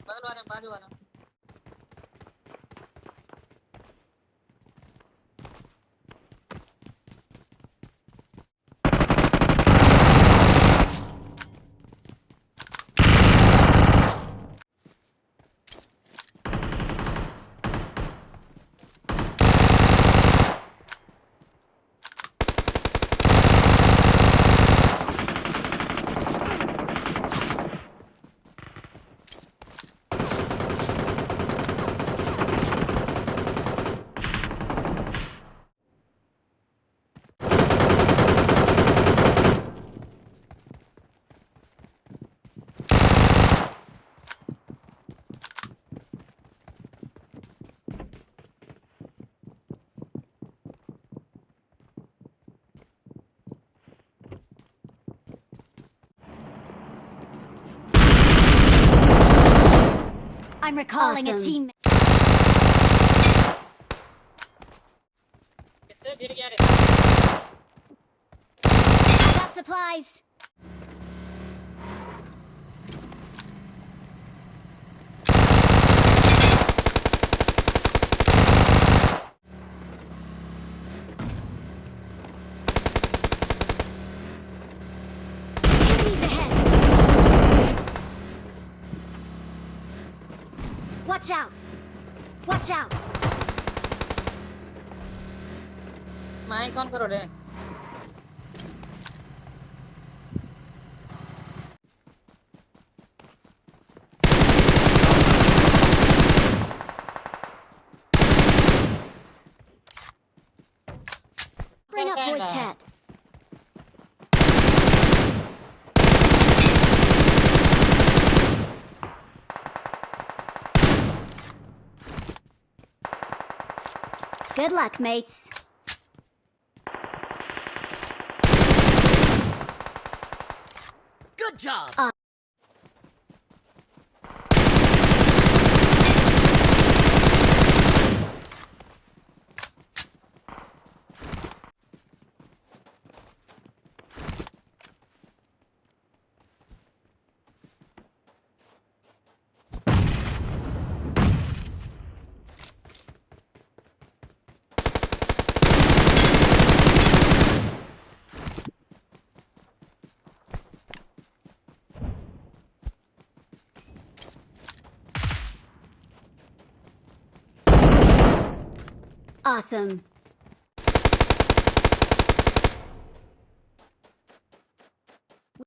बगल वाले बाजू वाला I'm recalling a team. इससे गिर गया रे I got supplies. Enemies ahead. Watch out. Watch out. Mike on करो रे Bring up voice chat. Good luck, mates. Good job. Awesome.